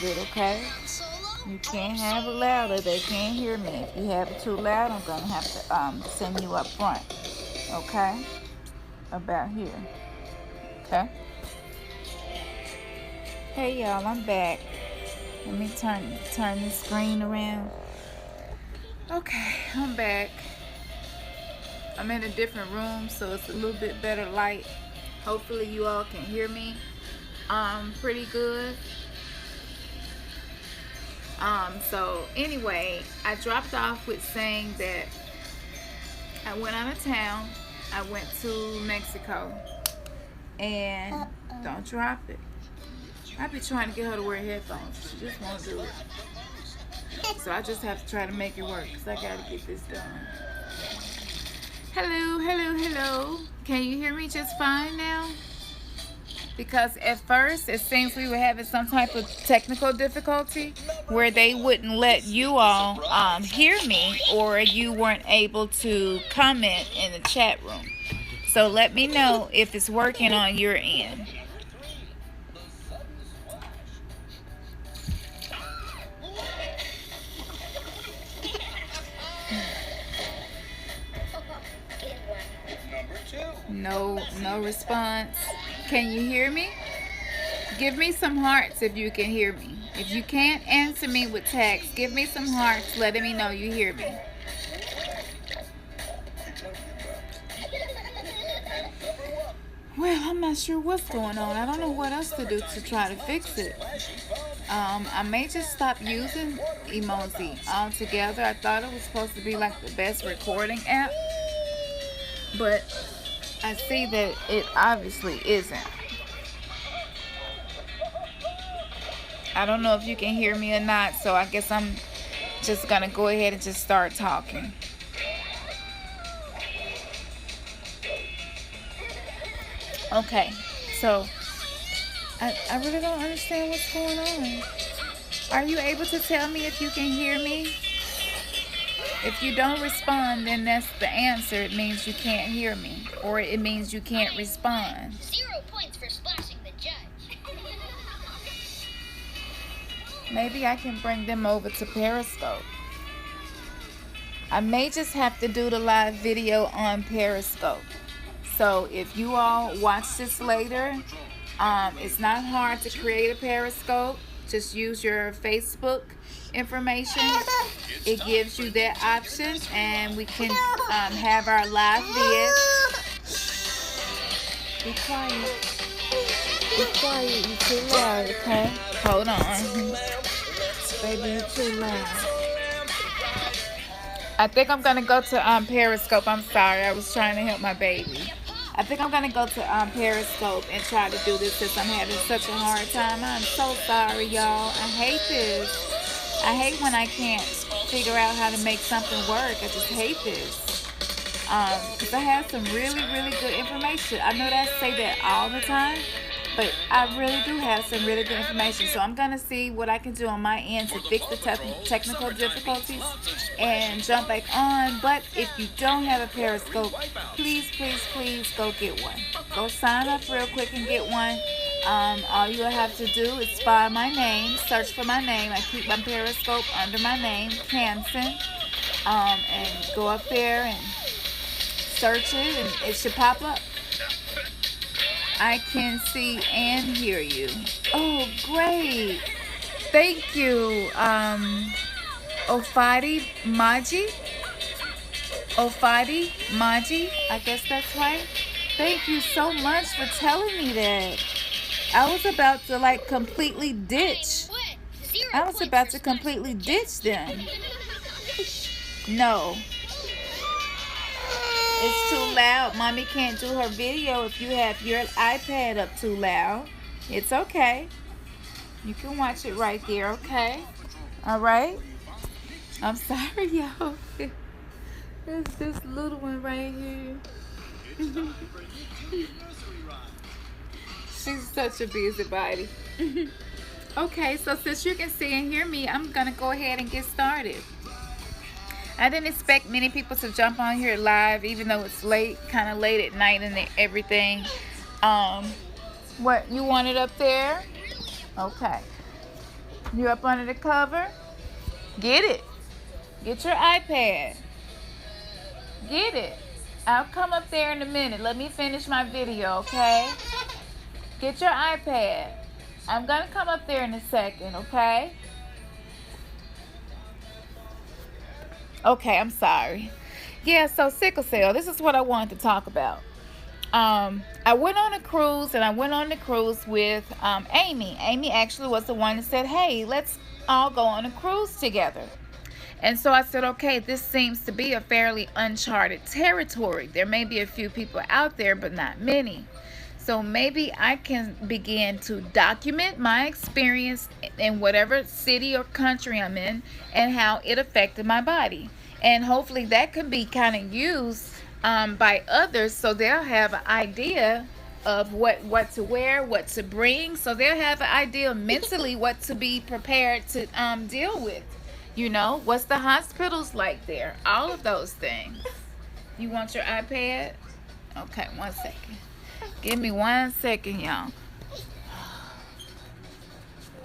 bit, okay? You can't have it louder. They can't hear me. If you have it too loud, I'm gonna have to send you up front, okay? About here, okay? Hey y'all, I'm back. Let me turn the screen around. Okay, I'm back. I'm in a different room, so it's a little bit better light. Hopefully you all can hear me pretty good. So anyway, I dropped off with saying that I went out of town. I went to Mexico. And don't drop it. I be trying to get her to wear headphones. She just won't do it. So I just have to try to make it work because I got to get this done. Hello, hello, hello. Can you hear me just fine now? Because at first it seems we were having some type of technical difficulty where they wouldn't let you all hear me, or you weren't able to comment in the chat room. So let me know if it's working on your end. No response. Can you hear me? Give me some hearts if you can hear me. If you can't answer me with text, give me some hearts letting me know you hear me. Well, I'm not sure what's going on. I don't know what else to do to try to fix it. I may just stop using Emoze altogether. I thought it was supposed to be like the best recording app, but I see that it obviously isn't. I don't know if you can hear me or not, so I guess I'm just gonna go ahead and just start talking. Okay, so I really don't understand what's going on. Are you able to tell me if you can hear me? If you don't respond, then that's the answer. It means you can't hear me, or it means you can't respond. 0 points for splashing the judge. Maybe I can bring them over to Periscope. I may just have to do the live video on Periscope. So if you all watch this later, it's not hard to create a Periscope. Just use your Facebook information. It gives you that option, and we can have our live vid. Be quiet. Be quiet. You're too loud, okay? Hold on. Baby, you're too loud. I think I'm going to go to Periscope. I'm sorry. I was trying to help my baby. I think I'm going to go to Periscope and try to do this since I'm having such a hard time. I'm so sorry, y'all. I hate this. I hate when I can't figure out how to make something work. I just hate this. Because I have some really, really good information. I know that I say that all the time, but I really do have some really good information. So I'm going to see what I can do on my end to fix the technical difficulties and jump back on. But if you don't have a Periscope, please, please, please go get one. Go sign up real quick and get one. All you'll have to do is find my name, search for my name. I keep my Periscope under my name, Canson, and go up there and search it, and it should pop up. I can see and hear you. Oh, great. Thank you, Ofadi Maji. Ofadi Maji, I guess that's right. Thank you so much for telling me that. I was about to like completely ditch. I was about to completely ditch them. No. It's too loud. Mommy can't do her video if you have your iPad up too loud. It's okay. You can watch it right there, okay? All right? I'm sorry, y'all. There's this little one right here. She's such a busybody. Okay, so since you can see and hear me, I'm going to go ahead and get started. I didn't expect many people to jump on here live, even though it's late, kind of late at night and everything. What, you want it up there? Okay. You up under the cover? Get it. Get your iPad. Get it. I'll come up there in a minute. Let me finish my video, okay? Get your iPad. I'm going to come up there in a second, okay? Okay, I'm sorry. Yeah, so sickle cell. This is what I wanted to talk about. I went on a cruise, and I went on the cruise with Amy. Amy actually was the one that said, hey, let's all go on a cruise together. And so I said, okay, this seems to be a fairly uncharted territory. There may be a few people out there, but not many. So maybe I can begin to document my experience in whatever city or country I'm in and how it affected my body. And hopefully that can be kind of used by others, so they'll have an idea of what to wear, what to bring. So they'll have an idea mentally what to be prepared to deal with. You know, what's the hospitals like there? All of those things. You want your iPad? Okay, 1 second. Give me 1 second, y'all.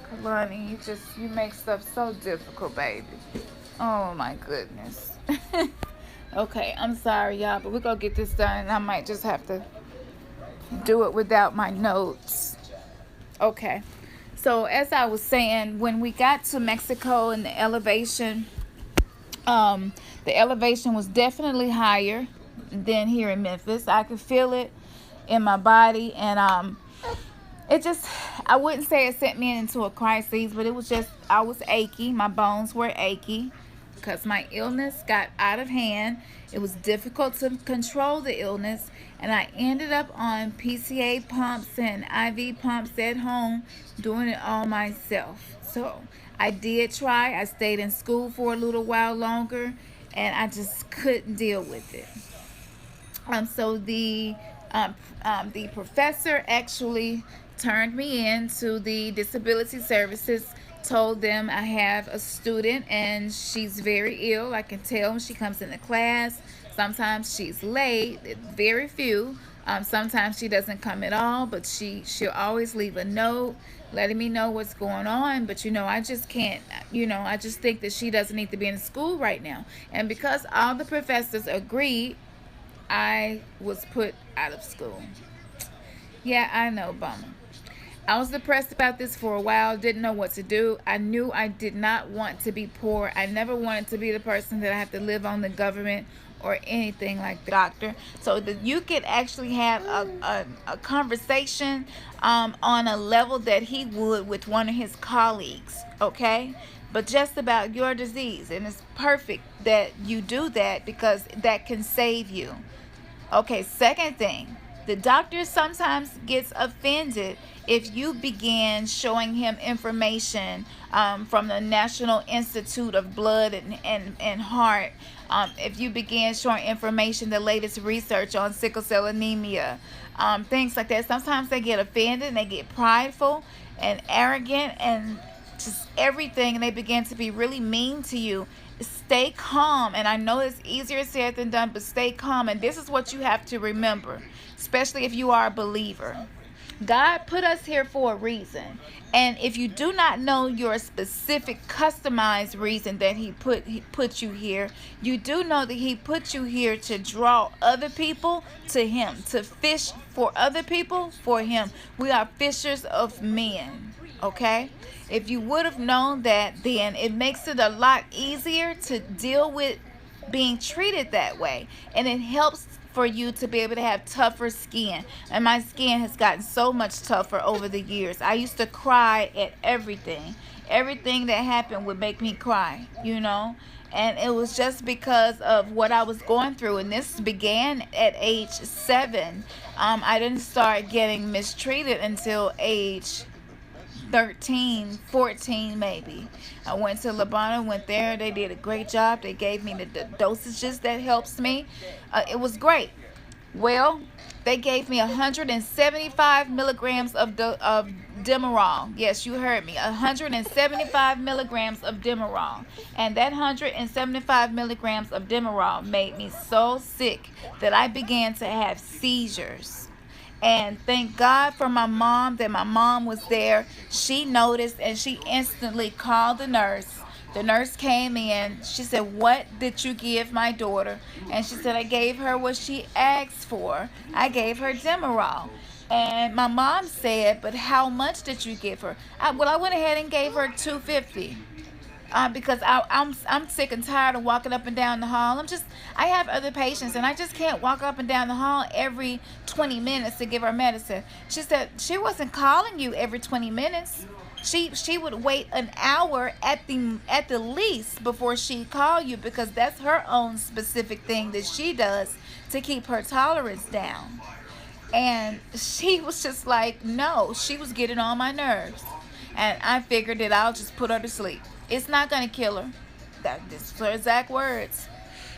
Kalani, you make stuff so difficult, baby. Oh my goodness. Okay, I'm sorry, y'all, but we're gonna get this done, and I might just have to do it without my notes. Okay. So as I was saying, when we got to Mexico and the elevation was definitely higher than here in Memphis. I could feel it in my body, and I wouldn't say it sent me into a crisis, but it was just, I was achy. My bones were achy because my illness got out of hand. It was difficult to control the illness, and I ended up on PCA pumps and IV pumps at home, doing it all myself. So I did try. I stayed in school for a little while longer, and I just couldn't deal with it. So the professor actually turned me in to the disability services, told them I have a student and she's very ill. I can tell when she comes into class. Sometimes she's late, very few. Sometimes she doesn't come at all, but she'll always leave a note letting me know what's going on. But I just can't, I just think that she doesn't need to be in school right now. And because all the professors agreed, I was put out of school. Yeah, I know, bummer. I was depressed about this for a while, didn't know what to do. I knew I did not want to be poor. I never wanted to be the person that I have to live on the government or anything like that. Doctor, so that you could actually have a conversation on a level that he would with one of his colleagues, okay? But just about your disease. And it's perfect that you do that because that can save you. Okay, second thing. The doctor sometimes gets offended if you begin showing him information from the National Institute of Blood and Heart. If you begin showing information, the latest research on sickle cell anemia, things like that. Sometimes they get offended and they get prideful and arrogant and just everything, and they begin to be really mean to you. Stay calm, and I know it's easier said than done, but stay calm. And this is what you have to remember, especially if you are a believer. God put us here for a reason, and if you do not know your specific customized reason that he put you here, you do know that he put you here to draw other people to him, to fish for other people for him. We are fishers of men. Okay, if you would have known that, then it makes it a lot easier to deal with being treated that way, and it helps for you to be able to have tougher skin. And my skin has gotten so much tougher over the years. I used to cry at everything that happened would make me cry, and it was just because of what I was going through. And this began at age 7. I didn't start getting mistreated until age 13, 14 maybe. I went to Labana, went there. They did a great job. They gave me the dosages that helps me. It was great. Well, they gave me 175 milligrams of Demerol. Yes, you heard me. 175 milligrams of Demerol. And that 175 milligrams of Demerol made me so sick that I began to have seizures. And thank God for my mom, that my mom was there. She noticed and she instantly called the nurse. The nurse came in. She said, "What did you give my daughter?" And she said, "I gave her what she asked for. I gave her Demerol." And my mom said, "But how much did you give her?" Well, I went ahead and gave her 250, because I'm sick and tired of walking up and down the hall. I have other patients, and I just can't walk up and down the hall every 20 minutes to give her medicine. She said she wasn't calling you every 20 minutes. She would wait an hour at the least before she call you, because that's her own specific thing that she does to keep her tolerance down. And she was just like, no, she was getting on my nerves. And I figured that I'll just put her to sleep. It's not going to kill her. This is her exact words.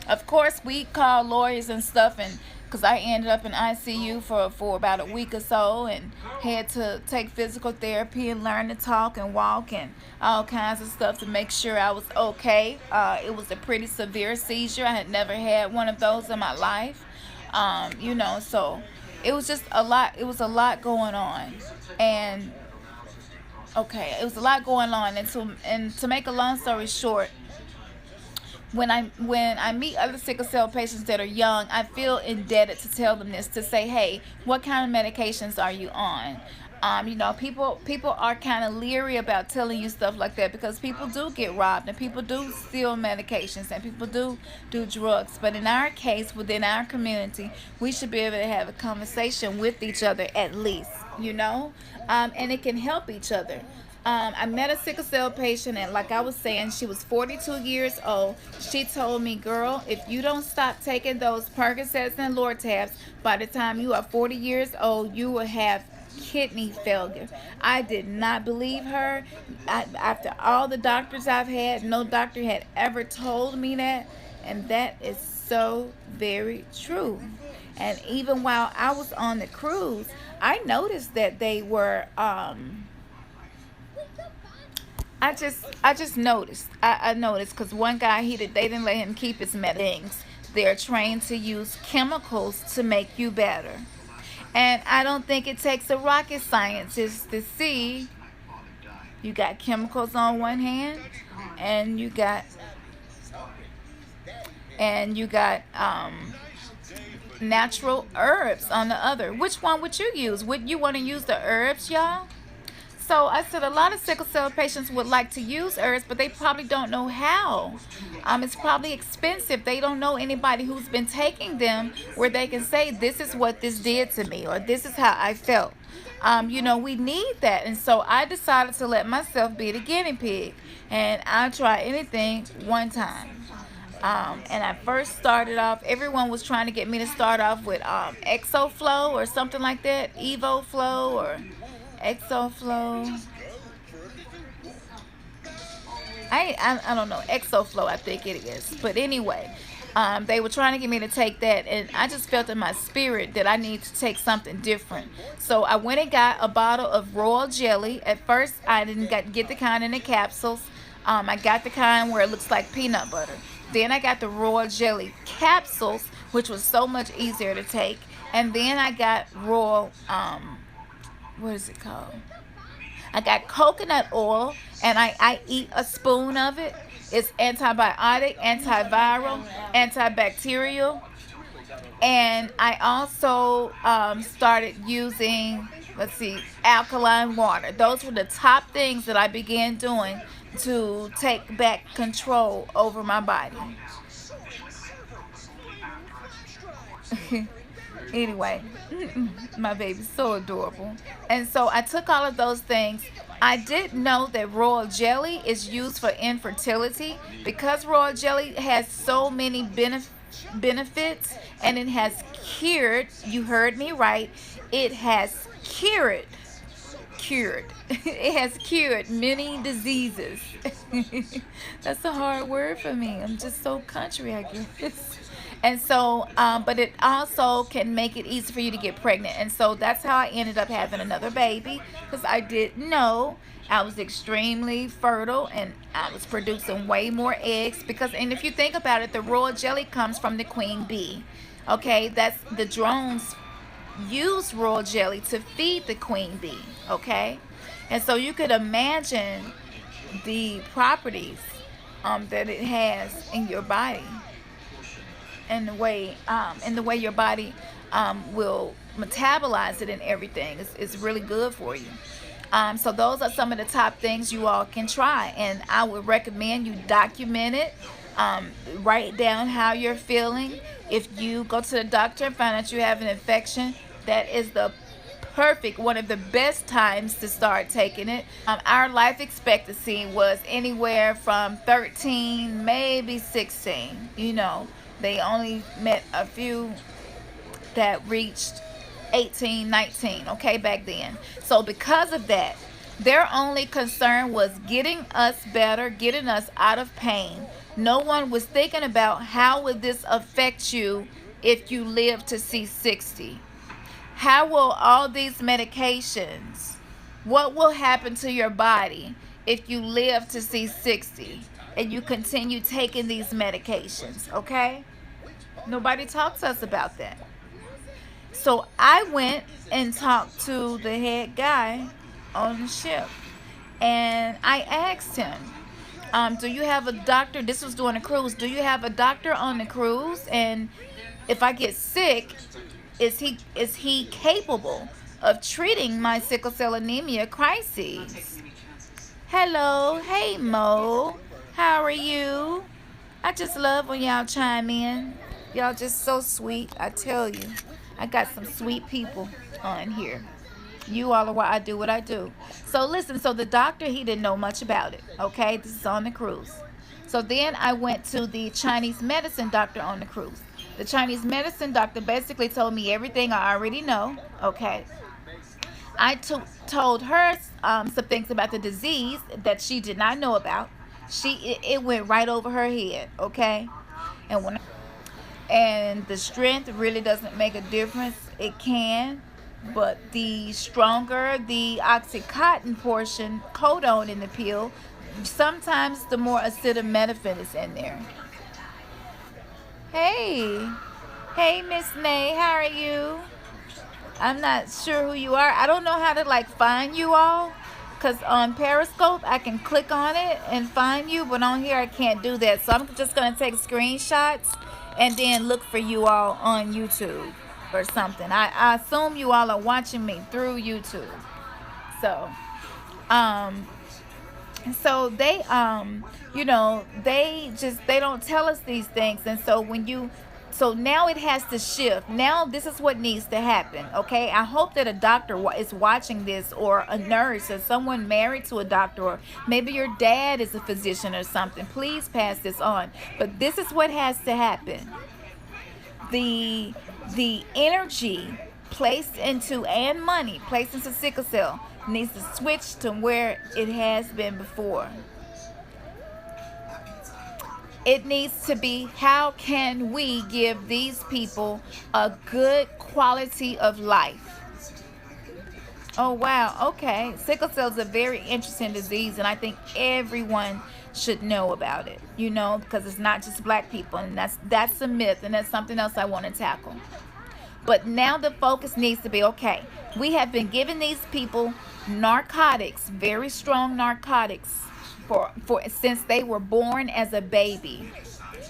Of course, we called lawyers and stuff, and because I ended up in ICU for about a week or so, and had to take physical therapy and learn to talk and walk and all kinds of stuff to make sure I was okay. It was a pretty severe seizure. I had never had one of those in my life. So it was just a lot. It was a lot going on, and okay, it was a lot going on. And to make a long story short, when I meet other sickle cell patients that are young, I feel indebted to tell them this, to say, hey, what kind of medications are you on? People are kind of leery about telling you stuff like that, because people do get robbed, and people do steal medications, and people do drugs. But in our case, within our community, we should be able to have a conversation with each other at least, and it can help each other. I met a sickle cell patient, and like I was saying, she was 42 years old. She told me, "Girl, if you don't stop taking those Percocets and Lortabs, by the time you are 40 years old, you will have kidney failure." I did not believe her. After all the doctors I've had, no doctor had ever told me that, and that is so very true. And even while I was on the cruise, I noticed that they were I just noticed. I noticed because one guy, they didn't let him keep his medicines. They're trained to use chemicals to make you better. And I don't think it takes a rocket scientist to see you got chemicals on one hand, and you got natural herbs on the other. Which one would you use? Would you want to use the herbs, y'all? So I said a lot of sickle cell patients would like to use herbs, but they probably don't know how. It's probably expensive. They don't know anybody who's been taking them where they can say, this is what this did to me, or this is how I felt. We need that. And so I decided to let myself be the guinea pig, and I try anything one time. And I first started off, everyone was trying to get me to start off with ExoFlow or something like that, EvoFlow or ExoFlow. I don't know, ExoFlow I think it is. But anyway, they were trying to get me to take that, and I just felt in my spirit that I need to take something different. So I went and got a bottle of royal jelly. At first, I didn't get the kind in the capsules. I got the kind where it looks like peanut butter. Then I got the royal jelly capsules, which was so much easier to take. And then I got royal, what is it called? I got coconut oil, and I eat a spoon of it. It's antibiotic, antiviral, antibacterial. And I also started using, let's see, alkaline water. Those were the top things that I began doing to take back control over my body. Anyway, my baby's so adorable. And so I took all of those things. I didn't know that royal jelly is used for infertility, because royal jelly has so many benefits, and it has cured, you heard me right, it has cured it has cured many diseases. That's a hard word for me. I'm just so country, I guess. And so, but it also can make it easy for you to get pregnant. And so that's how I ended up having another baby, because I didn't know. I was extremely fertile, and I was producing way more eggs, and if you think about it, the royal jelly comes from the queen bee. Okay, that's the drones use royal jelly to feed the queen bee, okay? And so you could imagine the properties that it has in your body, and the way your body will metabolize it and everything is really good for you. So those are some of the top things you all can try, and I would recommend you document it. Write down how you're feeling. If you go to the doctor and find out you have an infection, that is the perfect, one of the best times to start taking it. Our life expectancy was anywhere from 13, maybe 16. They only met a few that reached 18, 19, okay, back then. So because of that, their only concern was getting us better, getting us out of pain. No one was thinking about how would this affect you if you live to see 60. How will all these medications, what will happen to your body if you live to see 60 and you continue taking these medications, okay? Nobody talks to us about that. So I went and talked to the head guy on the ship, and I asked him, do you have a doctor? This was during a cruise. Do you have a doctor on the cruise? And if I get sick, is he capable of treating my sickle cell anemia crises? Hello, hey Mo, how are you? I just love when y'all chime in. Y'all just so sweet, I tell you. I got some sweet people on here. You all are why I do what I do. So listen, so the doctor, he didn't know much about it. Okay, this is on the cruise. So then I went to the Chinese medicine doctor on the cruise. The Chinese medicine doctor basically told me everything I already know. Okay. I told her some things about the disease that she did not know about. It went right over her head. Okay. And the strength really doesn't make a difference. It can, but the stronger the oxycontin portion, codone in the pill, sometimes the more acetaminophen is in there. Hey Miss Nay, how are you? I'm not sure who you are. I don't know how to find you all, because on Periscope I can click on it and find you, but on here I can't do that. So I'm just going to take screenshots and then look for you all on YouTube or something. I assume you all are watching me through YouTube. So they they don't tell us these things. And so now it has to shift. Now this is what needs to happen. Okay, I hope that a doctor is watching this, or a nurse, or someone married to a doctor, or maybe your dad is a physician or something. Please pass this on. But this is what has to happen. The energy placed into, and money placed into sickle cell needs to switch to where it has been before. It needs to be, how can we give these people a good quality of life? Oh, wow. Okay. Sickle cell is a very interesting disease, and I think everyone should know about it, because it's not just black people, and that's a myth, and that's something else I want to tackle. But now the focus needs to be, okay, we have been giving these people narcotics, very strong narcotics, for since they were born as a baby.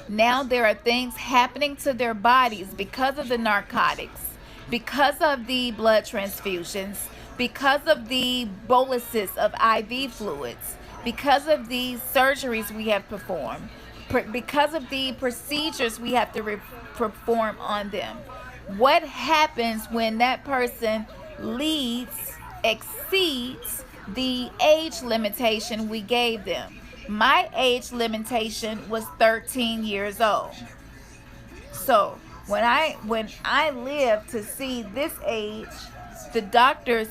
Now there are things happening to their bodies because of the narcotics, because of the blood transfusions, because of the boluses of IV fluids, because of the surgeries we have performed, because of the procedures we have to perform on them. What happens when that person exceeds the age limitation we gave them? My age limitation was 13 years old. So when I lived to see this age, the doctors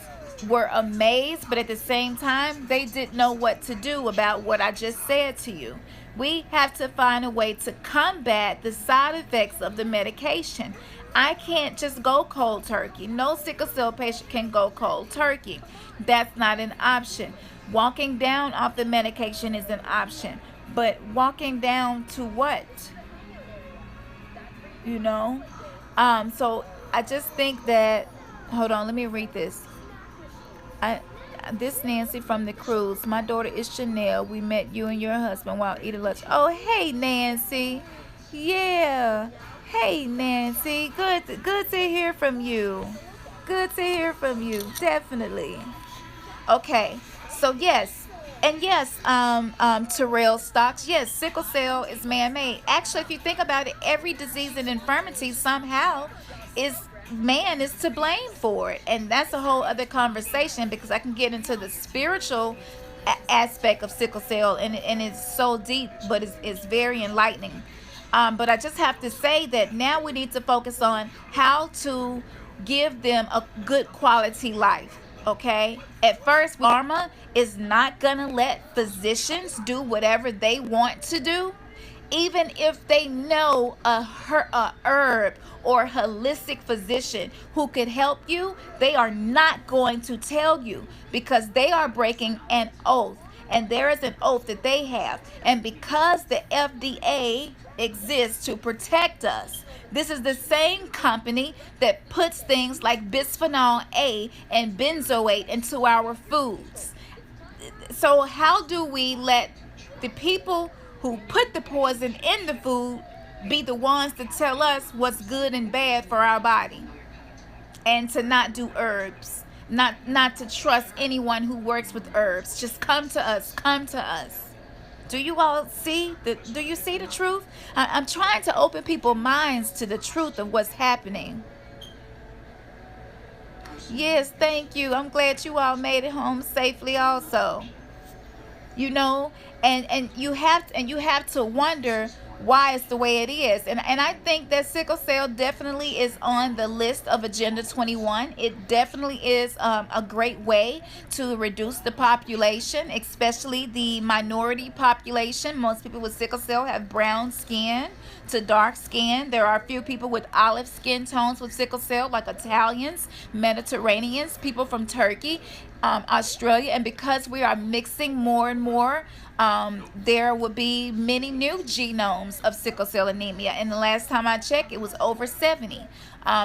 were amazed, but at the same time, they didn't know what to do about what I just said to you. We have to find a way to combat the side effects of the medication. I can't just go cold turkey. No sickle cell patient can go cold turkey. That's not an option. Walking down off the medication is an option. But walking down to what? So I just think that Hold on, let me read this. I this Nancy from the cruise. My daughter is Chanel. We met you and your husband while eating lunch. Oh, hey Nancy. Yeah. Hey Nancy. Good to hear from you. Good to hear from you. Definitely. Okay. So yes. And yes, Terrell Stocks, yes, sickle cell is man-made. Actually, if you think about it, every disease and infirmity somehow is man is to blame for it, and that's a whole other conversation because I can get into the spiritual aspect of sickle cell, and it's so deep, but it's very enlightening. But I just have to say that now we need to focus on how to give them a good quality life. Okay, at first pharma is not gonna let physicians do whatever they want to do, even if they know a herb or holistic physician who could help you. They are not going to tell you because they are breaking an oath, and there is an oath that they have. And because the FDA exists to protect us, this is the same company that puts things like bisphenol A and benzoate into our foods. So how do we let the people who put the poison in the food be the ones to tell us what's good and bad for our body, and to not do herbs, not to trust anyone who works with herbs? Just come to us, come to us. Do you all see do you see the truth? I'm trying to open people's minds to the truth of what's happening. Yes, thank you. I'm glad you all made it home safely also. You know, and you have to wonder why it's the way it is. And I think that sickle cell definitely is on the list of Agenda 21. It definitely is a great way to reduce the population, especially the minority population. Most people with sickle cell have brown skin to dark skin. There are a few people with olive skin tones with sickle cell, like Italians, Mediterraneans, people from Turkey, Australia. And because we are mixing more and more, there will be many new genomes of sickle cell anemia. And the last time I checked, it was over 70.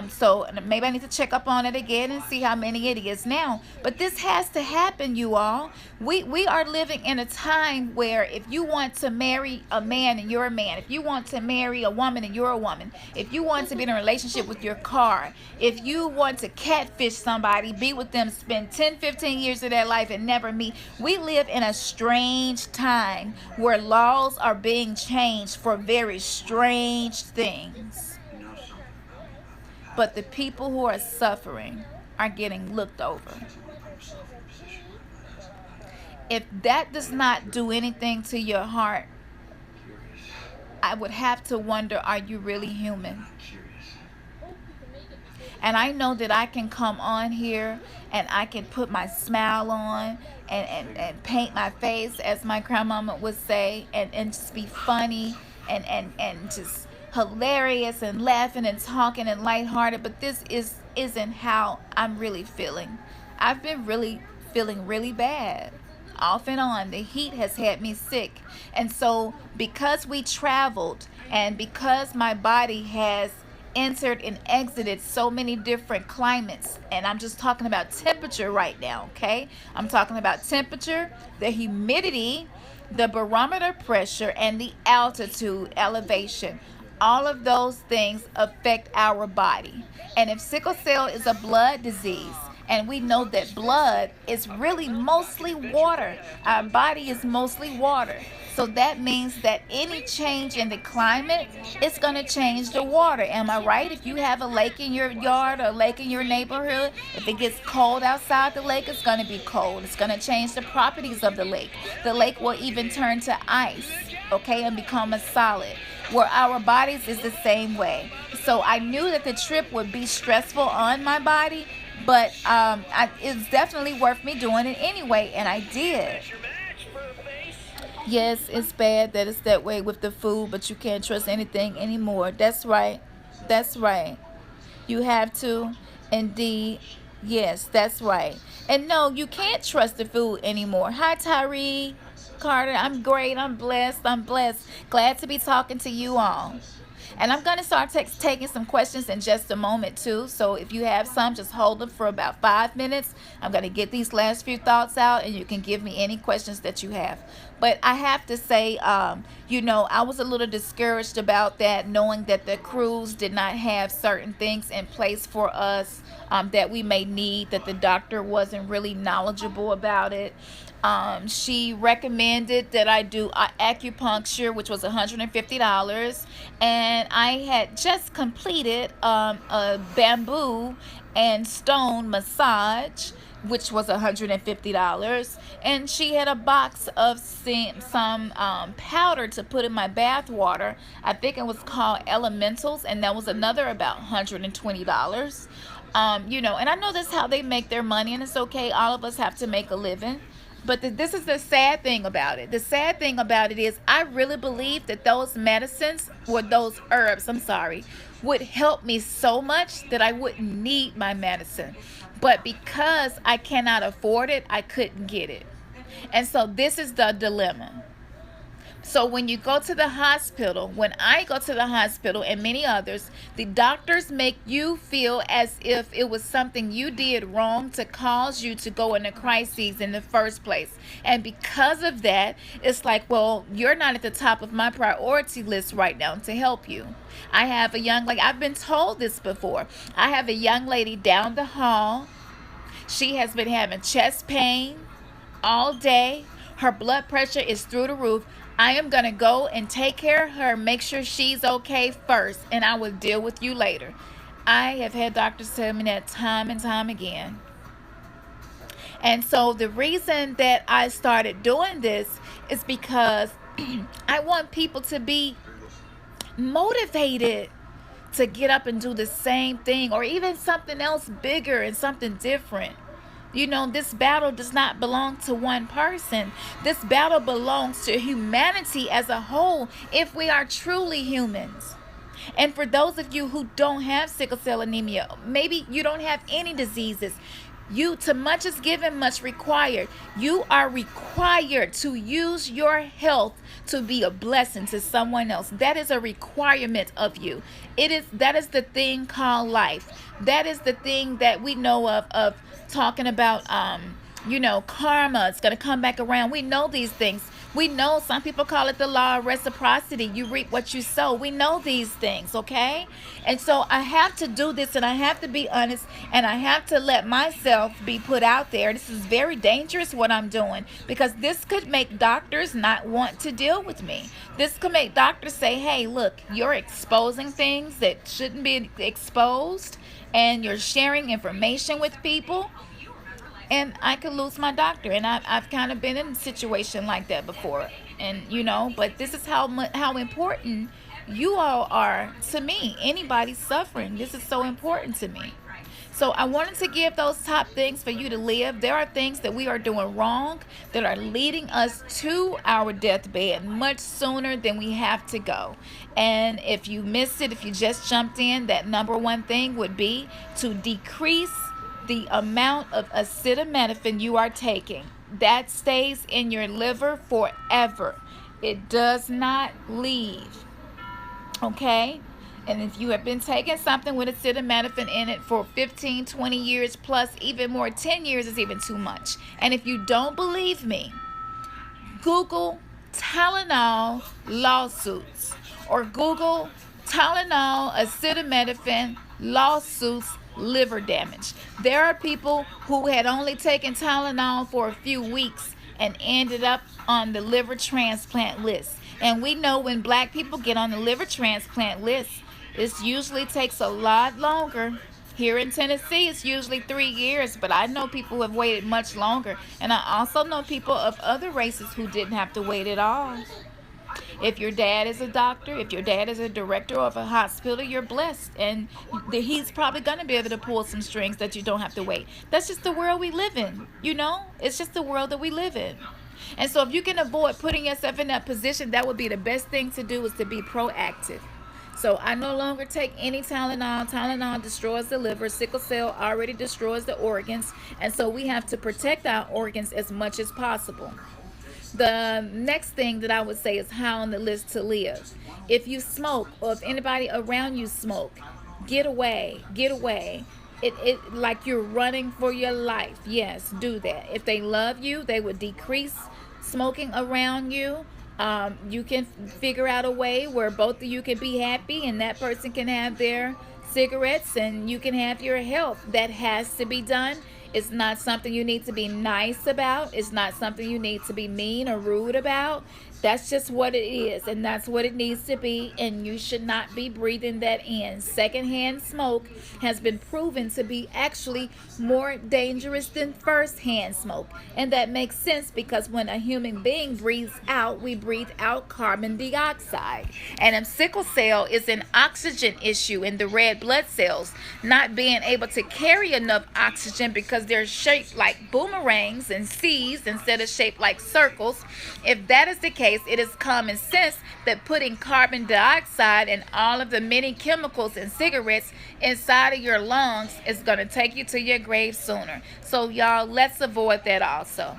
So maybe I need to check up on it again and see how many it is now. But this has to happen, you all. We are living in a time where if you want to marry a man and you're a man, if you want to marry a woman and you're a woman, if you want to be in a relationship with your car, if you want to catfish somebody, be with them, spend 10, 15 years of their life and never meet, we live in a strange time where laws are being changed for very strange things. But the people who are suffering are getting looked over. If that does not do anything to your heart, I would have to wonder, are you really human? And I know that I can come on here and I can put my smile on and paint my face, as my grandmama would say, and just be funny and just hilarious and laughing and talking and lighthearted. But this isn't how I'm really feeling. I've been really feeling really bad off and on. The heat has had me sick. And so because we traveled and because my body has entered and exited so many different climates, and I'm just talking about temperature right now, okay? I'm talking about temperature, the humidity, the barometer pressure, and the altitude elevation. All of those things affect our body. And if sickle cell is a blood disease, and we know that blood is really mostly water, our body is mostly water. So that means that any change in the climate is going to change the water. Am I right? If you have a lake in your yard or a lake in your neighborhood, if it gets cold outside the lake, it's going to be cold. It's going to change the properties of the lake. The lake will even turn to ice, okay, and become a solid. Where our bodies is the same way. So I knew that the trip would be stressful on my body, but it's definitely worth me doing it anyway, and I did. Yes, it's bad that it's that way with the food, but you can't trust anything anymore. That's right. That's right. You have to, indeed. Yes, that's right. And no, you can't trust the food anymore. Hi, Tyree. Carter, I'm great. I'm blessed. I'm blessed. Glad to be talking to you all. And I'm going to start taking some questions in just a moment too. So if you have some, just hold them for about 5 minutes. I'm going to get these last few thoughts out, and you can give me any questions that you have. But I have to say, I was a little discouraged about that, knowing that the cruise did not have certain things in place for us that we may need, that the doctor wasn't really knowledgeable about it. She recommended that I do acupuncture, which was $150, and I had just completed a bamboo and stone massage, which was $150, and she had a box of some powder to put in my bath water. I think it was called Elementals, and that was another about $120. And I know that's how they make their money, and it's okay. All of us have to make a living. But this is the sad thing about it. The sad thing about it is I really believe that those medicines, or those herbs, I'm sorry, would help me so much that I wouldn't need my medicine. But because I cannot afford it, I couldn't get it. And so this is the dilemma. So when you go to the hospital, when I go to the hospital and many others, the doctors make you feel as if it was something you did wrong to cause you to go into crises in the first place. And because of that, it's like, well, you're not at the top of my priority list right now to help you. I have a young lady, I've been told this before. I have a young lady down the hall. She has been having chest pain all day. Her blood pressure is through the roof. I am going to go and take care of her, make sure she's okay first, and I will deal with you later. I have had doctors tell me that time and time again. And so the reason that I started doing this is because I want people to be motivated to get up and do the same thing, or even something else bigger and something different. This battle does not belong to one person. This battle belongs to humanity as a whole, if we are truly humans. And for those of you who don't have sickle cell anemia, maybe you don't have any diseases, to much is given, much required. You are required to use your health to be a blessing to someone else. That is a requirement of you. That is the thing called life. That is the thing that we know of talking about, karma. It's going to come back around. We know these things. We know some people call it the law of reciprocity. You reap what you sow. We know these things, okay? And so I have to do this, and I have to be honest, and I have to let myself be put out there. This is very dangerous what I'm doing, because this could make doctors not want to deal with me. This could make doctors say, hey, look, you're exposing things that shouldn't be exposed, and you're sharing information with people. And I could lose my doctor, and I've kind of been in a situation like that before, and but this is how important you all are to me. Anybody suffering, this is so important to me. So I wanted to give those top things for you to live. There are things that we are doing wrong that are leading us to our deathbed much sooner than we have to go. And if you missed it, if you just jumped in, that number one thing would be to decrease the amount of acetaminophen you are taking. That stays in your liver forever. It does not leave. Okay? And if you have been taking something with acetaminophen in it for 15, 20 years plus, even more, 10 years is even too much. And if you don't believe me, Google Tylenol lawsuits, or Google Tylenol acetaminophen lawsuits liver damage. There are people who had only taken Tylenol for a few weeks and ended up on the liver transplant list. And we know when black people get on the liver transplant list, it usually takes a lot longer. Here in Tennessee, it's usually 3 years, but I know people who have waited much longer. And I also know people of other races who didn't have to wait at all. If your dad is a doctor, if your dad is a director of a hospital, you're blessed. And he's probably going to be able to pull some strings that you don't have to wait. That's just the world we live in, It's just the world that we live in. And so if you can avoid putting yourself in that position, that would be the best thing to do, is to be proactive. So I no longer take any Tylenol. Tylenol destroys the liver. Sickle cell already destroys the organs. And so we have to protect our organs as much as possible. The next thing that I would say is high on the list to live. If you smoke, or if anybody around you smoke, get away, get away. It like you're running for your life. Yes, do that. If they love you, they would decrease smoking around you. You can figure out a way where both of you can be happy, and that person can have their cigarettes, and you can have your health. That has to be done. It's not something you need to be nice about. It's not something you need to be mean or rude about. That's just what it is, and that's what it needs to be, and you should not be breathing that in. Secondhand smoke has been proven to be actually more dangerous than firsthand smoke, and that makes sense because when a human being breathes out, we breathe out carbon dioxide. And if sickle cell is an oxygen issue in the red blood cells, not being able to carry enough oxygen because they're shaped like boomerangs and C's instead of shaped like circles. If that is the case, it is common sense that putting carbon dioxide and all of the many chemicals in cigarettes inside of your lungs is going to take you to your grave sooner. So y'all, let's avoid that also.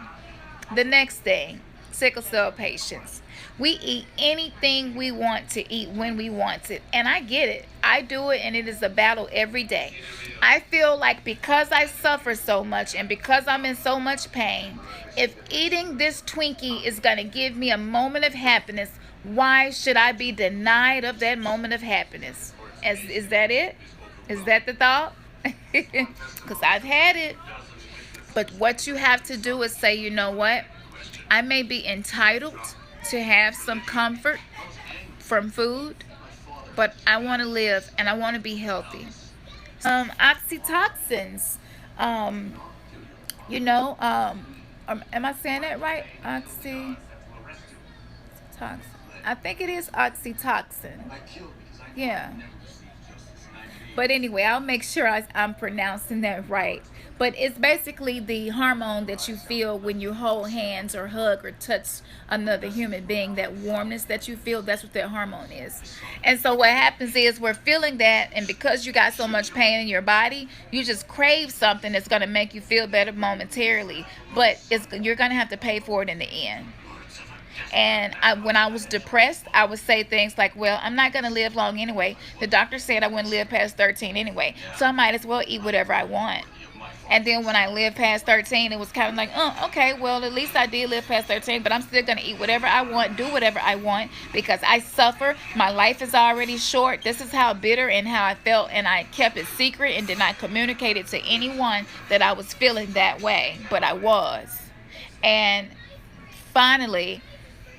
The next thing, sickle cell patients. We eat anything we want to eat when we want it. And I get it. I do it, and it is a battle every day. I feel like because I suffer so much and because I'm in so much pain, if eating this Twinkie is going to give me a moment of happiness, why should I be denied of that moment of happiness? Is that it? Is that the thought? Because I've had it. But what you have to do is say, you know what? I may be entitled to have some comfort from food, but I want to live and I want to be healthy. Oxytoxins. Um, am I saying that right? Oxytoxin. I think it is oxytocin. Yeah. But anyway, I'll make sure I'm pronouncing that right. But it's basically the hormone that you feel when you hold hands or hug or touch another human being. That warmness that you feel, that's what that hormone is. And so what happens is we're feeling that, and because you got so much pain in your body, you just crave something that's going to make you feel better momentarily. But you're going to have to pay for it in the end. And when I was depressed, I would say things like, well, I'm not going to live long anyway. The doctor said I wouldn't live past 13 anyway, so I might as well eat whatever I want. And then when I lived past 13, it was kind of like, oh, okay, well, at least I did live past 13, but I'm still going to eat whatever I want, do whatever I want, because I suffer. My life is already short. This is how bitter and how I felt, and I kept it secret and did not communicate it to anyone that I was feeling that way, but I was. And finally,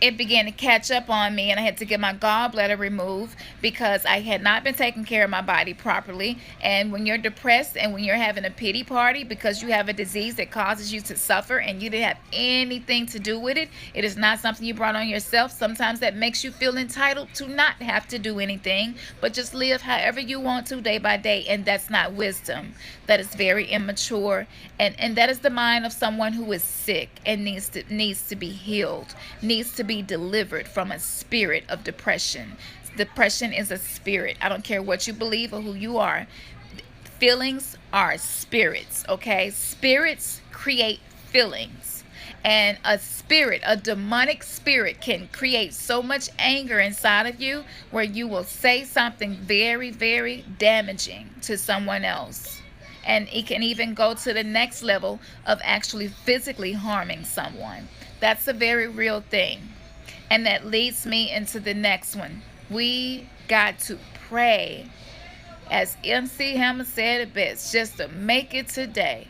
it began to catch up on me, and I had to get my gallbladder removed because I had not been taking care of my body properly. And when you're depressed and when you're having a pity party because you have a disease that causes you to suffer and you didn't have anything to do with it, it is not something you brought on yourself. Sometimes that makes you feel entitled to not have to do anything, but just live however you want to day by day. And that's not wisdom. That is very immature, and that is the mind of someone who is sick and needs to be healed, needs to be delivered from a spirit of depression. Depression is a spirit. I don't care what you believe or who you are. Feelings are spirits, okay? Spirits create feelings. And a spirit, a demonic spirit, can create so much anger inside of you where you will say something very, very damaging to someone else. And it can even go to the next level of actually physically harming someone. That's a very real thing. And that leads me into the next one. We got to pray. As MC Hammer said it best, just to make it today.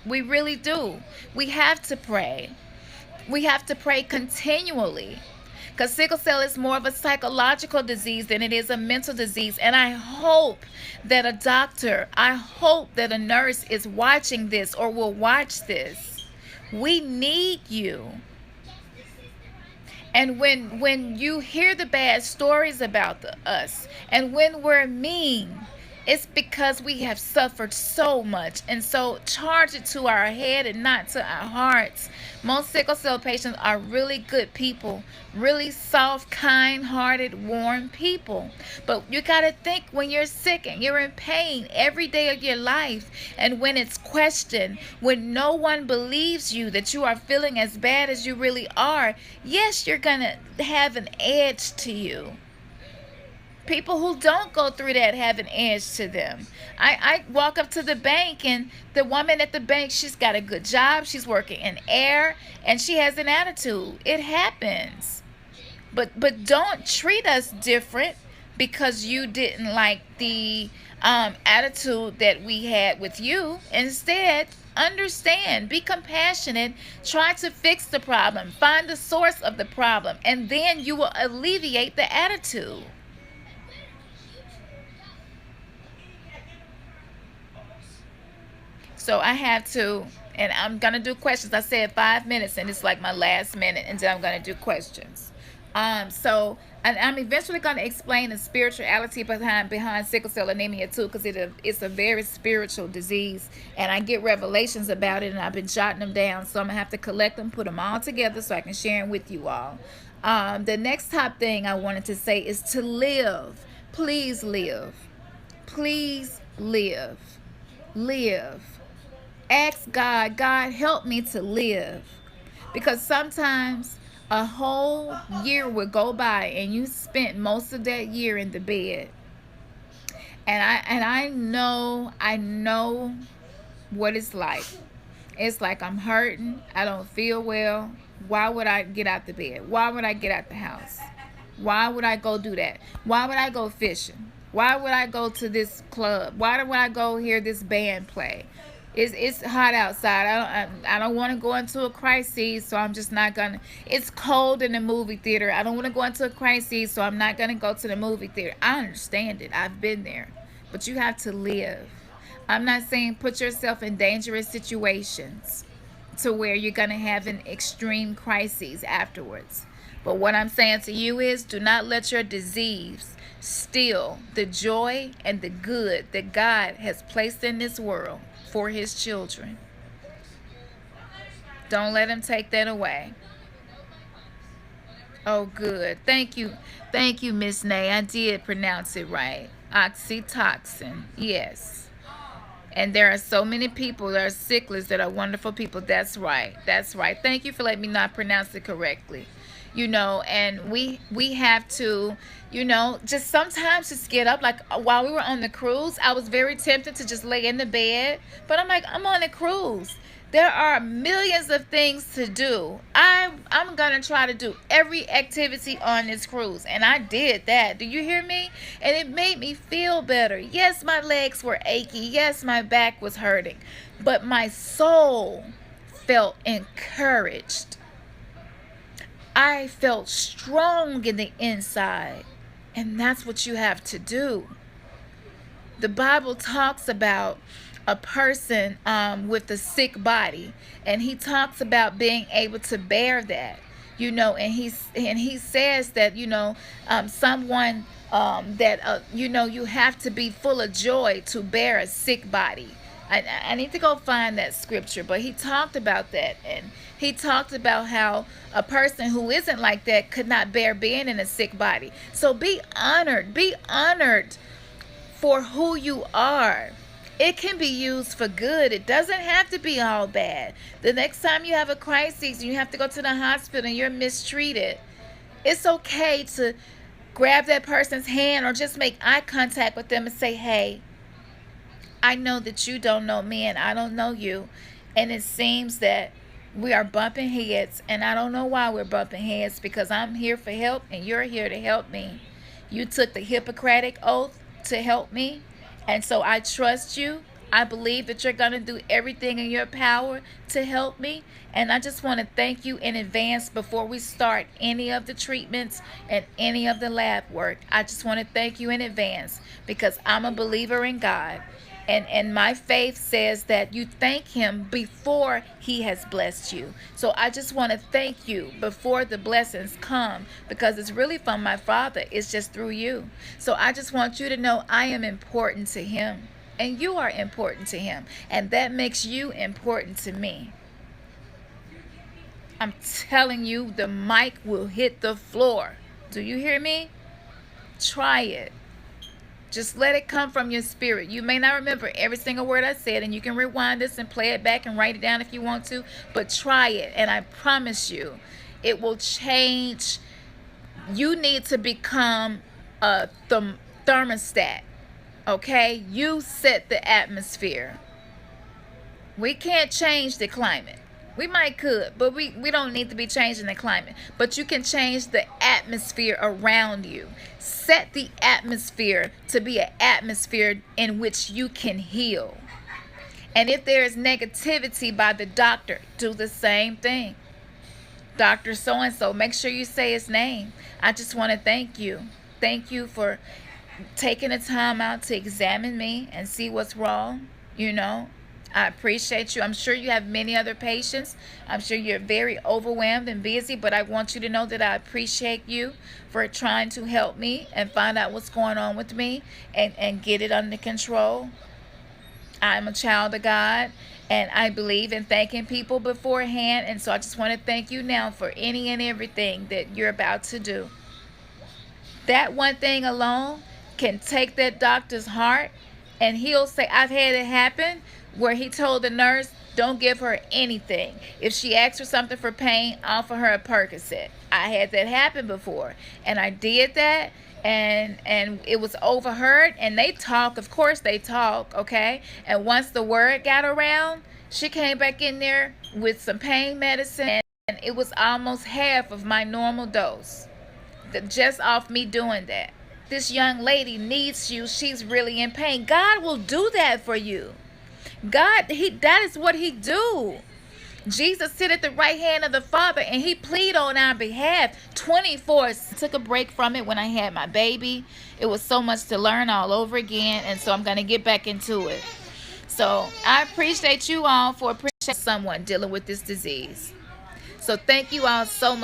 We really do. We have to pray. We have to pray continually. Because sickle cell is more of a psychological disease than it is a mental disease. And I hope that a doctor, I hope that a nurse is watching this or will watch this. We need you. And when you hear the bad stories about us, and when we're mean, It's because we have suffered so much. And so charge it to our head and not to our hearts. Most sickle cell patients are really good people, really soft, kind hearted, warm people. But you got to think, when you're sick and you're in pain every day of your life, and when it's questioned, when no one believes you that you are feeling as bad as you really are, yes, you're going to have an edge to you. People who don't go through that have an edge to them. I walk up to the bank, and the woman at the bank, she's got a good job. She's working in air, and she has an attitude. It happens. But don't treat us different because you didn't like the attitude that we had with you. Instead, understand, be compassionate, try to fix the problem, find the source of the problem, and then you will alleviate the attitude. So I have to, and I'm going to do questions. I said 5 minutes, and it's like my last minute, and then I'm going to do questions. And I'm eventually going to explain the spirituality behind sickle cell anemia too, because it's a very spiritual disease, and I get revelations about it, and I've been jotting them down. So I'm gonna have to collect them, put them all together, so I can share them with you all. The next top thing I wanted to say is to live. Please live. Please live. Live. Ask God, God, help me to live. Because sometimes a whole year would go by and you spent most of that year in the bed. And I know what it's like. It's like, I'm hurting. I don't feel well. Why would I get out the bed? Why would I get out the house? Why would I go do that? Why would I go fishing? Why would I go to this club? Why would I go hear this band play? It's hot outside. I don't want to go into a crisis, so I'm just not gonna. It's cold in the movie theater. I don't want to go into a crisis, so I'm not gonna go to the movie theater. I understand it. I've been there, but you have to live. I'm not saying put yourself in dangerous situations to where you're gonna have an extreme crisis afterwards. But what I'm saying to you is, do not let your disease steal the joy and the good that God has placed in this world for his children. Don't let him take that away. Oh, good. Thank you. Thank you, Miss Nay. I did pronounce it right. Oxytocin. Yes. And there are so many people that are sicklers that are wonderful people. That's right. That's right. Thank you for letting me not pronounce it correctly. And we have to, just sometimes just get up. Like while we were on the cruise, I was very tempted to just lay in the bed. But I'm like, I'm on a cruise. There are millions of things to do. I'm going to try to do every activity on this cruise. And I did that. Do you hear me? And it made me feel better. Yes, my legs were achy. Yes, my back was hurting. But my soul felt encouraged. I felt strong in the inside. And that's what you have to do. The Bible talks about a person with a sick body, and he talks about being able to bear that, and he says that someone that you have to be full of joy to bear a sick body. I need to go find that scripture, but he talked about that, and he talked about how a person who isn't like that could not bear being in a sick body. So be honored for who you are. It can be used for good. It doesn't have to be all bad. The next time you have a crisis, you have to go to the hospital and you're mistreated, it's okay to grab that person's hand or just make eye contact with them and say, hey, I know that you don't know me and I don't know you. And it seems that we are bumping heads, and I don't know why we're bumping heads, because I'm here for help and you're here to help me. You took the Hippocratic oath to help me, and so I trust you. I believe that you're going to do everything in your power to help me. And I just want to thank you in advance before we start any of the treatments and any of the lab work. I just want to thank you in advance because I'm a believer in God. And my faith says that you thank him before he has blessed you. So I just want to thank you before the blessings come, because it's really from my Father. It's just through you. So I just want you to know I am important to him, and you are important to him, and that makes you important to me. I'm telling you, the mic will hit the floor. Do you hear me? Try it. Just let it come from your spirit. You may not remember every single word I said, and you can rewind this and play it back and write it down if you want to, but try it, and I promise you, it will change. You need to become a thermostat, okay? You set the atmosphere. We can't change the climate. We might could, but we don't need to be changing the climate. But you can change the atmosphere around you. Set the atmosphere to be an atmosphere in which you can heal. And if there is negativity by the doctor, do the same thing. Dr. So-and-so, make sure you say his name. I just want to thank you. Thank you for taking the time out to examine me and see what's wrong, you know. I appreciate you. I'm sure you have many other patients. I'm sure you're very overwhelmed and busy, but I want you to know that I appreciate you for trying to help me and find out what's going on with me and get it under control. I'm a child of God, and I believe in thanking people beforehand, and so I just want to thank you now for any and everything that you're about to do. That one thing alone can take that doctor's heart, and he'll say, I've had it happen where he told the nurse, don't give her anything. If she asks for something for pain, offer her a Percocet. I had that happen before, and I did that, and it was overheard, and they talk, of course they talk, okay? And once the word got around, she came back in there with some pain medicine, and it was almost half of my normal dose, just off me doing that. This young lady needs you. She's really in pain. God will do that for you. God, that is what he do. Jesus sit at the right hand of the Father, and he plead on our behalf 24. Took a break from it when I had my baby. It was so much to learn all over again, and so I'm going to get back into it. So I appreciate you all for appreciating someone dealing with this disease. So thank you all so much.